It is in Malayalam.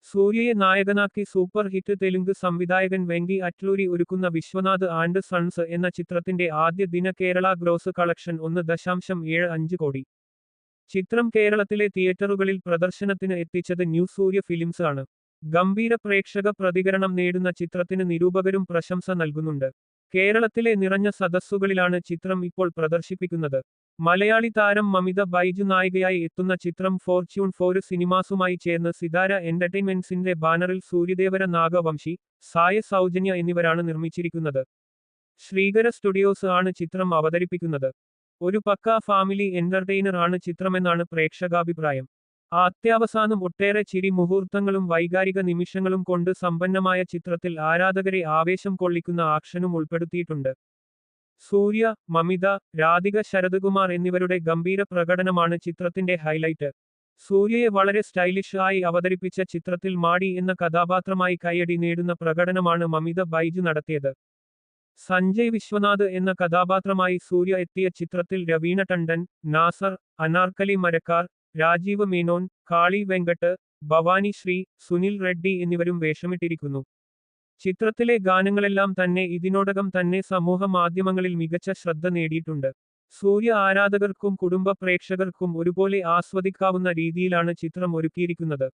സൂര്യയെ നായകനാക്കി സൂപ്പർ ഹിറ്റ് തെലുങ്ക് സംവിധായകൻ വെങ്കി അറ്റ്ലൂരി ഒരുക്കുന്ന വിശ്വനാഥ് ആൻഡ് സൺസ് എന്ന ചിത്രത്തിന്റെ ആദ്യ ദിന കേരള ഗ്രോസ് കളക്ഷൻ 1.75 കോടി. ചിത്രം കേരളത്തിലെ തിയേറ്ററുകളിൽ പ്രദർശനത്തിന് എത്തിച്ചത് ന്യൂ സൂര്യ ഫിലിംസ് ആണ്. ഗംഭീര പ്രേക്ഷക പ്രതികരണം നേടുന്ന ചിത്രത്തിന് നിരൂപകരും പ്രശംസ നൽകുന്നുണ്ട്. കേരളത്തിലെ നിറഞ്ഞ സദസ്സുകളിലാണ് ചിത്രം ഇപ്പോൾ പ്രദർശിപ്പിക്കുന്നത്. മലയാളി താരം മമിത ബൈജു നായികയായി എത്തുന്ന ചിത്രം ഫോർച്യൂൺ 4 സിനിമാസുമായി ചേർന്ന് സിതാര എന്റർടൈൻമെന്റ്സിന്റെ ബാനറിൽ സൂര്യദേവര നാഗവംശി, സായ സൗജന്യ എന്നിവരാണ് നിർമ്മിച്ചിരിക്കുന്നത്. ശ്രീകര സ്റ്റുഡിയോസ് ആണ് ചിത്രം അവതരിപ്പിക്കുന്നത്. ഒരു പക്കാ ഫാമിലി എന്റർടൈനർ ആണ് ചിത്രമെന്നാണ് പ്രേക്ഷകാഭിപ്രായം. അത്യാവസാനം ഒട്ടേറെ ചിരി മുഹൂർത്തങ്ങളും വൈകാരിക നിമിഷങ്ങളും കൊണ്ട് സമ്പന്നമായ ചിത്രത്തിൽ ആരാധകരെ ആവേശം കൊള്ളിക്കുന്ന ആക്ഷനും ഉൾപ്പെടുത്തിയിട്ടുണ്ട്. സൂര്യ, മമിത, രാധിക ശരത്കുമാർ എന്നിവരുടെ ഗംഭീര പ്രകടനമാണ് ചിത്രത്തിന്റെ ഹൈലൈറ്റ്. സൂര്യയെ വളരെ സ്റ്റൈലിഷ് ആയി അവതരിപ്പിച്ച ചിത്രത്തിൽ മാഡി എന്ന കഥാപാത്രമായി കയ്യടി നേടുന്ന പ്രകടനമാണ് മമിത ബൈജു നടത്തിയത്. സഞ്ജയ് വിശ്വനാഥ് എന്ന കഥാപാത്രമായി സൂര്യ എത്തിയ ചിത്രത്തിൽ രവീണ ടണ്ടൻ, നാസർ, അനാർക്കലി മരക്കാർ, രാജീവ് മേനോൻ, കാളി വെങ്കട്ട്, ഭവാനി ശ്രീ, സുനിൽ റെഡ്ഡി എന്നിവരും വേഷമിട്ടിരിക്കുന്നു. ചിത്രത്തിലെ ഗാനങ്ങളെല്ലാം തന്നെ ഇതിനോടകം തന്നെ സമൂഹ മാധ്യമങ്ങളിൽ മികച്ച ശ്രദ്ധ നേടിയിട്ടുണ്ട്. സൂര്യ ആരാധകർക്കും കുടുംബ പ്രേക്ഷകർക്കും ഒരുപോലെ ആസ്വദിക്കാവുന്ന രീതിയിലാണ് ചിത്രം ഒരുക്കിയിരിക്കുന്നത്.